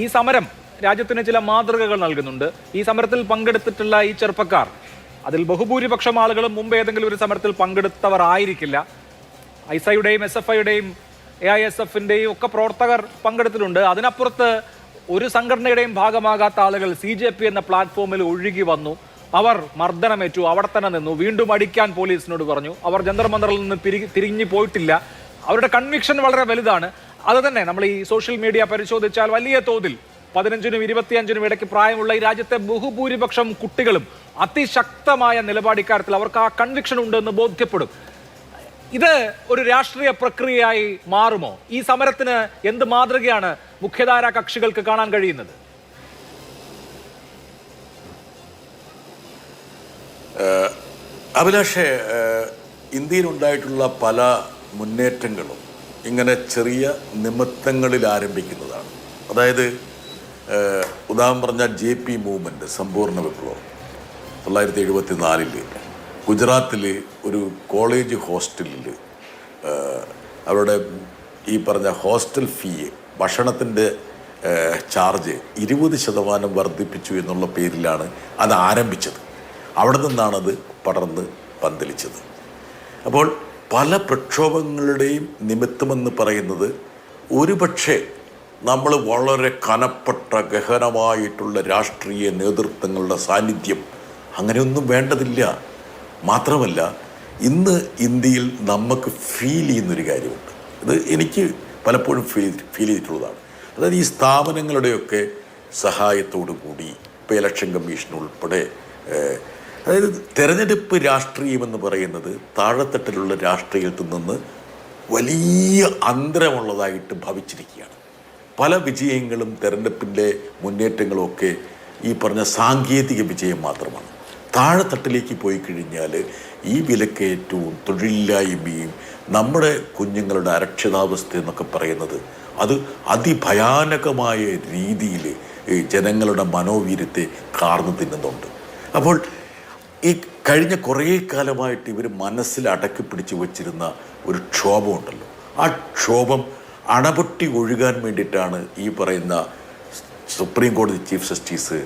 ഈ സമരം രാജ്യത്തിന് ചില മാതൃകകൾ നൽകുന്നുണ്ട്. ഈ സമരത്തിൽ പങ്കെടുത്തിട്ടുള്ള ഈ ചെറുപ്പക്കാർ, അതിൽ ബഹുഭൂരിപക്ഷം ആളുകളും മുമ്പ് ഏതെങ്കിലും ഒരു സമരത്തിൽ പങ്കെടുത്തവർ ആയിരിക്കില്ല. ഐസയുടെയും SFIയുടെയും AISFന്റെയും ഒക്കെ പ്രവർത്തകർ പങ്കെടുത്തിട്ടുണ്ട്. അതിനപ്പുറത്ത് ഒരു സംഘടനയുടെയും ഭാഗമാകാത്ത ആളുകൾ CJP എന്ന പ്ലാറ്റ്ഫോമിൽ ഒഴുകി വന്നു. അവർ മർദ്ദനമേറ്റു, അവിടെ തന്നെ നിന്നു, വീണ്ടും അടിക്കാൻ പോലീസിനോട് പറഞ്ഞു. അവർ ജന്തർ മന്ദറിൽ നിന്ന് തിരിഞ്ഞു പോയിട്ടില്ല. അവരുടെ കൺവിക്ഷൻ വളരെ വലുതാണ്. അത് തന്നെ നമ്മൾ ഈ സോഷ്യൽ മീഡിയ പരിശോധിച്ചാൽ വലിയ തോതിൽ 15നും 25നും ഇടയ്ക്ക് പ്രായമുള്ള ഈ രാജ്യത്തെ ബഹുഭൂരിപക്ഷം കുട്ടികളും അതിശക്തമായ നിലപാട് ഇക്കാര്യത്തിൽ അവർക്ക് ആ കൺവിക്ഷൻ ഉണ്ടെന്ന് ബോധ്യപ്പെടും. ഇത് ഒരു രാഷ്ട്രീയ പ്രക്രിയയായി മാറുമോ? ഈ സമരത്തിന് എന്ത് മാതൃകയാണ് മുഖ്യധാരാ കക്ഷികൾക്ക് കാണാൻ കഴിയുന്നത്? അഭിലാഷേ, ഇന്ത്യയിലുണ്ടായിട്ടുള്ള പല മുന്നേറ്റങ്ങളും ഇങ്ങനെ ചെറിയ നിമിത്തങ്ങളിൽ ആരംഭിക്കുന്നതാണ്. അതായത് ഉദാഹരണം പറഞ്ഞാൽ JP മൂവ്മെൻറ്റ്, സമ്പൂർണ്ണ വിപ്ലവം 1974 ഗുജറാത്തിൽ ഒരു കോളേജ് ഹോസ്റ്റലിൽ അവരുടെ ഈ പറഞ്ഞ ഹോസ്റ്റൽ ഫീ, ഭക്ഷണത്തിൻ്റെ ചാർജ് 20% വർദ്ധിപ്പിച്ചു എന്നുള്ള പേരിലാണ് അത് ആരംഭിച്ചത്. അവിടെ നിന്നാണത് പടർന്ന് പന്തലിച്ചത്. അപ്പോൾ പല പ്രക്ഷോഭങ്ങളുടെയും നിമിത്തമെന്ന് പറയുന്നത് ഒരുപക്ഷെ നമ്മൾ വളരെ കനപ്പെട്ട ഗഹനമായിട്ടുള്ള രാഷ്ട്രീയ നേതൃത്വങ്ങളുടെ സാന്നിധ്യം അങ്ങനെയൊന്നും വേണ്ടതില്ല. മാത്രമല്ല, ഇന്ന് ഇന്ത്യയിൽ നമുക്ക് ഫീൽ ചെയ്യുന്നൊരു കാര്യമുണ്ട്. ഇത് എനിക്ക് പലപ്പോഴും ഫീൽ ചെയ്തിട്ടുള്ളതാണ്. അതായത് ഈ സ്ഥാപനങ്ങളുടെയൊക്കെ സഹായത്തോടു കൂടി ഇപ്പോൾ ഇലക്ഷൻ കമ്മീഷൻ ഉൾപ്പെടെ, അതായത് തെരഞ്ഞെടുപ്പ് രാഷ്ട്രീയമെന്ന് പറയുന്നത് താഴെത്തട്ടിലുള്ള രാഷ്ട്രീയത്തിൽ നിന്ന് വലിയ അന്തരമുള്ളതായിട്ട് ഭവിച്ചിരിക്കുകയാണ്. പല വിജയങ്ങളും തെരഞ്ഞെടുപ്പിൻ്റെ മുന്നേറ്റങ്ങളും ഒക്കെ ഈ പറഞ്ഞ സാങ്കേതിക വിജയം മാത്രമാണ്. താഴെത്തട്ടിലേക്ക് പോയി കഴിഞ്ഞാൽ ഈ വിലക്കയറ്റവും തൊഴിലില്ലായ്മയും നമ്മുടെ കുഞ്ഞുങ്ങളുടെ അരക്ഷിതാവസ്ഥ എന്നൊക്കെ പറയുന്നത് അത് അതിഭയാനകമായ രീതിയിൽ ജനങ്ങളുടെ മനോവീര്യത്തെ കാർന്നു തിന്നുന്നുണ്ട്. അപ്പോൾ ഈ കഴിഞ്ഞ കുറേ കാലമായിട്ട് ഇവർ മനസ്സിൽ അടക്കി പിടിച്ച് വച്ചിരുന്ന ഒരു ക്ഷോഭമുണ്ടല്ലോ, ആ ക്ഷോഭം അണപൊട്ടി ഒഴുകാൻ വേണ്ടിയിട്ടാണ് ഈ പറയുന്ന സുപ്രീം കോടതി ചീഫ് ജസ്റ്റിസ്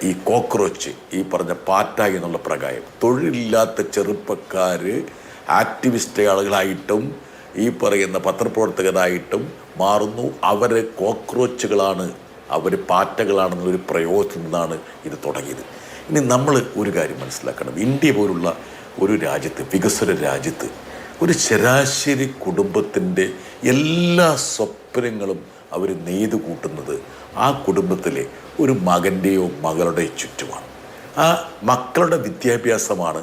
ഈ കോക്രോച്ച്, ഈ പറഞ്ഞ പാറ്റ എന്നുള്ള പ്രകാരം തൊഴിലില്ലാത്ത ചെറുപ്പക്കാർ ആക്ടിവിസ്റ്റ് ആളുകളായിട്ടും ഈ പറയുന്ന പത്രപ്രവർത്തകരായിട്ടും മാറുന്നു. അവർ കോക്രോച്ചുകളാണ്, അവർ പാറ്റകളാണെന്നുള്ളൊരു പ്രയോഗത്തിൽ നിന്നാണ് ഇത് തുടങ്ങിയത്. ഇനി നമ്മൾ ഒരു കാര്യം മനസ്സിലാക്കണം. ഇന്ത്യ പോലുള്ള ഒരു രാജ്യത്ത്, വികസ്വര രാജ്യത്ത്, ഒരു ശരാശരി കുടുംബത്തിൻ്റെ എല്ലാ സ്വപ്നങ്ങളും അവർ നെയ്തു കൂട്ടുന്നത് ആ കുടുംബത്തിലെ ഒരു മകൻ്റെയോ മകളുടെയോ ചുറ്റുമാണ്. ആ മക്കളുടെ വിദ്യാഭ്യാസമാണ്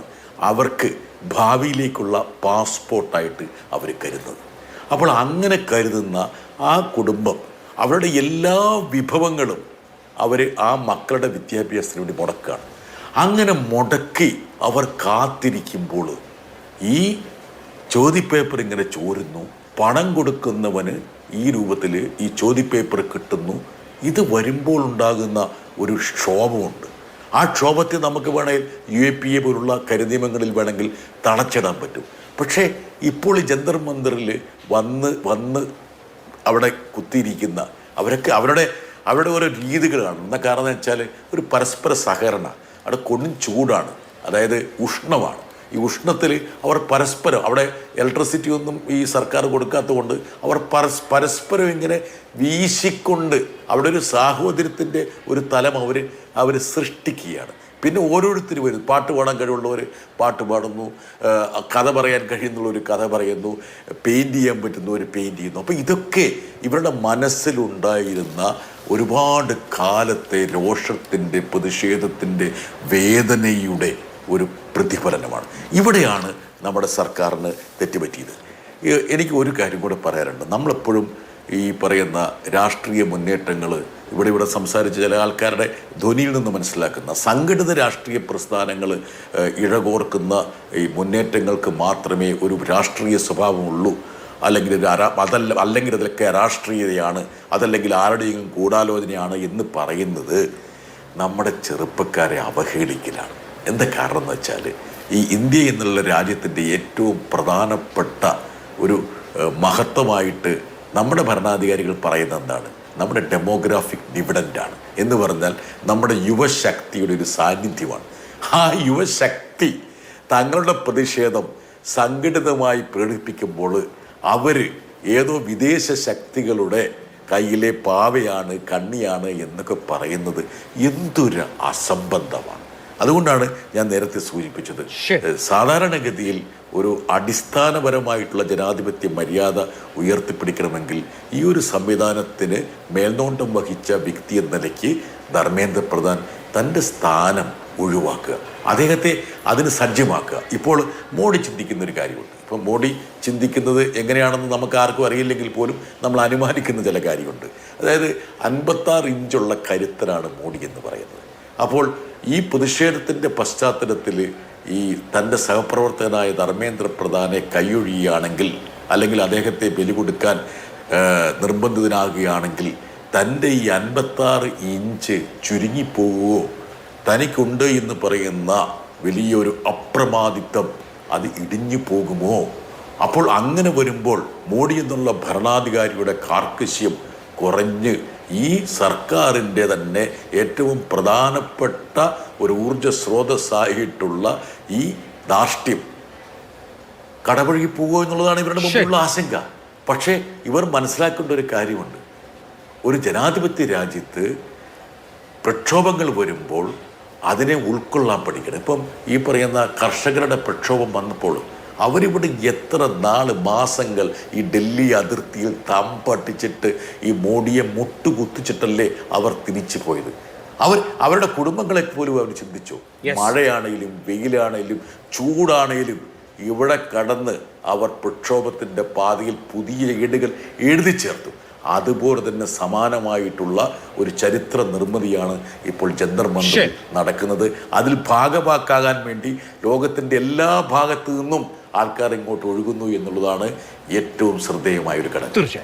അവർക്ക് ഭാവിയിലേക്കുള്ള പാസ്പോർട്ടായിട്ട് അവർ കരുതുന്നത്. അപ്പോൾ അങ്ങനെ കരുതുന്ന ആ കുടുംബം അവരുടെ എല്ലാ വിഭവങ്ങളും അവർ ആ മക്കളുടെ വിദ്യാഭ്യാസത്തിന് വേണ്ടി മുടക്കുകയാണ്. അങ്ങനെ മുടക്കി അവർ കാത്തിരിക്കുമ്പോൾ ഈ ചോദ്യപേപ്പർ ഇങ്ങനെ ചോരുന്നു, പണം കൊടുക്കുന്നവന് ഈ രൂപത്തിൽ ഈ ചോദ്യപേപ്പർ കിട്ടുന്നു. ഇത് വരുമ്പോൾ ഉണ്ടാകുന്ന ഒരു ക്ഷോഭമുണ്ട്. ആ ക്ഷോഭത്തെ നമുക്ക് വേണമെങ്കിൽ UAPA പോലുള്ള കരിനിയമങ്ങളിൽ വേണമെങ്കിൽ തളച്ചിടാൻ പറ്റും. പക്ഷേ ഇപ്പോൾ ഈ ജന്തർ മന്ദറിൽ വന്ന് അവിടെ കുത്തിയിരിക്കുന്ന അവരൊക്കെ അവരുടെ ഓരോ രീതികളാണ്. എന്ന കാരണം എന്ന് വെച്ചാൽ ഒരു പരസ്പര സഹകരണം, അവിടെ കൊടും ചൂടാണ്, അതായത് ഉഷ്ണമാണ്. ഈ ഉഷ്ണത്തിൽ അവർ പരസ്പരം, അവിടെ ഇലക്ട്രിസിറ്റി ഒന്നും ഈ സർക്കാർ കൊടുക്കാത്തത് കൊണ്ട് അവർ പരസ്പരം ഇങ്ങനെ വീശിക്കൊണ്ട് അവിടെ ഒരു സാഹോദര്യത്തിൻ്റെ ഒരു തലം അവർ സൃഷ്ടിക്കുകയാണ്. പിന്നെ ഓരോരുത്തരും വരും, പാട്ട് പാടാൻ കഴിവുള്ളവർ പാട്ട് പാടുന്നു, കഥ പറയാൻ കഴിയുന്നുള്ളൊരു കഥ പറയുന്നു, പെയിൻറ്റ് ചെയ്യാൻ പറ്റുന്നവർ പെയിൻറ്റ് ചെയ്യുന്നു. അപ്പോൾ ഇതൊക്കെ ഇവരുടെ മനസ്സിലുണ്ടായിരുന്ന ഒരുപാട് കാലത്തെ രോഷത്തിൻ്റെ, പ്രതിഷേധത്തിൻ്റെ, വേദനയുടെ ഒരു പ്രതിഫലനമാണ്. ഇവിടെയാണ് നമ്മുടെ സർക്കാരിന് തെറ്റുപറ്റിയത്. എനിക്ക് ഒരു കാര്യം കൂടെ പറയാനുണ്ട്. നമ്മളെപ്പോഴും ഈ പറയുന്ന രാഷ്ട്രീയ മുന്നേറ്റങ്ങൾ ഇവിടെ സംസാരിച്ച ചില ആൾക്കാരുടെ ധ്വനിയിൽ നിന്ന് മനസ്സിലാക്കുന്ന സംഘടിത രാഷ്ട്രീയ പ്രസ്ഥാനങ്ങൾ ഇഴകോർക്കുന്ന ഈ മുന്നേറ്റങ്ങൾക്ക് മാത്രമേ ഒരു രാഷ്ട്രീയ സ്വഭാവമുള്ളൂ, അല്ലെങ്കിൽ അതിലൊക്കെ രാഷ്ട്രീയതയാണ്, അതല്ലെങ്കിൽ ആരുടെയും ഗൂഢാലോചനയാണ് എന്ന് പറയുന്നത് നമ്മുടെ ചെറുപ്പക്കാരെ അവഹേളിക്കലാണ്. എന്താ കാരണം എന്ന് വെച്ചാൽ, ഈ ഇന്ത്യ എന്നുള്ള രാജ്യത്തിൻ്റെ ഏറ്റവും പ്രധാനപ്പെട്ട ഒരു മഹത്വമായിട്ട് നമ്മുടെ ഭരണാധികാരികൾ പറയുന്നത് എന്താണ്? നമ്മുടെ ഡെമോഗ്രാഫിക് ഡിവിഡൻ്റാണ്. എന്ന് പറഞ്ഞാൽ നമ്മുടെ യുവശക്തിയുടെ ഒരു സാന്നിധ്യമാണ്. ആ യുവശക്തി തങ്ങളുടെ പ്രതിഷേധം സംഘടിതമായി പ്രകടിപ്പിക്കുമ്പോൾ അവർ ഏതോ വിദേശ ശക്തികളുടെ കയ്യിലെ പാവയാണ്, കണ്ണിയാണ് എന്നൊക്കെ പറയുന്നത് എന്തൊരു അസംബന്ധമാണ്. അതുകൊണ്ടാണ് ഞാൻ നേരത്തെ സൂചിപ്പിച്ചത്, സാധാരണഗതിയിൽ ഒരു അടിസ്ഥാനപരമായിട്ടുള്ള ജനാധിപത്യ മര്യാദ ഉയർത്തിപ്പിടിക്കണമെങ്കിൽ ഈ ഒരു സംവിധാനത്തിന് മേൽനോട്ടം വഹിച്ച വ്യക്തി എന്ന നിലയ്ക്ക് ധർമ്മേന്ദ്ര പ്രധാൻ തൻ്റെ സ്ഥാനം ഒഴിവാക്കുക, അദ്ദേഹത്തെ അതിന് സജ്ജമാക്കുക. ഇപ്പോൾ മോഡി ചിന്തിക്കുന്ന ഒരു കാര്യമുണ്ട്. ഇപ്പം മോഡി ചിന്തിക്കുന്നത് എങ്ങനെയാണെന്ന് നമുക്ക് ആർക്കും അറിയില്ലെങ്കിൽ പോലും നമ്മൾ അനുമാനിക്കുന്ന ചില കാര്യമുണ്ട്. അതായത് 56 ഇഞ്ചുള്ള കരുത്തനാണ് മോഡി എന്ന് പറയുന്നത്. അപ്പോൾ ഈ പ്രതിഷേധത്തിൻ്റെ പശ്ചാത്തലത്തിൽ ഈ തൻ്റെ സഹപ്രവർത്തകനായ ധർമ്മേന്ദ്ര പ്രധാനെ കൈയൊഴിയുകയാണെങ്കിൽ, അല്ലെങ്കിൽ അദ്ദേഹത്തെ ബലി കൊടുക്കാൻ നിർബന്ധിതനാകുകയാണെങ്കിൽ തൻ്റെ ഈ 56 ഇഞ്ച് ചുരുങ്ങിപ്പോവുകയോ തനിക്കുണ്ട് എന്ന് പറയുന്ന വലിയൊരു അപ്രമാദിത്വം അത് ഇടിഞ്ഞു പോകുമോ? അപ്പോൾ അങ്ങനെ വരുമ്പോൾ മോഡി എന്നുള്ള ഭരണാധികാരിയുടെ കാർക്കശ്യം കുറഞ്ഞ് ഈ സർക്കാരിൻ്റെ തന്നെ ഏറ്റവും പ്രധാനപ്പെട്ട ഒരു ഊർജ സ്രോതസ്സായിട്ടുള്ള ഈ ധാർഷ്ട്യം കടപഴകി പോകുമോ എന്നുള്ളതാണ് ഇവരുടെ മുമ്പുള്ള ആശങ്ക. പക്ഷേ ഇവർ മനസ്സിലാക്കേണ്ട ഒരു കാര്യമുണ്ട്. ഒരു ജനാധിപത്യ രാജ്യത്ത് പ്രക്ഷോഭങ്ങൾ വരുമ്പോൾ അതിനെ ഉൾക്കൊള്ളാൻ പഠിക്കണം. ഇപ്പം ഈ പറയുന്ന കർഷകരുടെ പ്രക്ഷോഭം വന്നപ്പോൾ അവരിവിടെ എത്ര മാസങ്ങൾ ഈ ഡൽഹി അതിർത്തിയിൽ തമ്പട്ടിച്ചിട്ട് ഈ മോഡിയെ മുട്ടുകുത്തിച്ചിട്ടല്ലേ അവർ തിരിച്ചു പോയത്. അവരുടെ കുടുംബങ്ങളെ പോലും അവർ ചിന്തിച്ചു. മഴയാണെങ്കിലും വെയിലാണെങ്കിലും ചൂടാണെങ്കിലും ഇവിടെ കടന്ന് അവർ പ്രക്ഷോഭത്തിൻ്റെ പാതയിൽ പുതിയ ഏടുകൾ എഴുതി ചേർത്തു. അതുപോലെ തന്നെ സമാനമായിട്ടുള്ള ഒരു ചരിത്ര നിർമ്മിതിയാണ് ഇപ്പോൾ ജന്തർ മന്ദിറിൽ നടക്കുന്നത്. അതിൽ ഭാഗവാക്കാകാൻ വേണ്ടി ലോകത്തിൻ്റെ എല്ലാ ഭാഗത്തു നിന്നും ആൾക്കാർ ഇങ്ങോട്ട് ഒഴുകുന്നു എന്നുള്ളതാണ് ഏറ്റവും ശ്രദ്ധേയമായ ഒരു ഘടകം.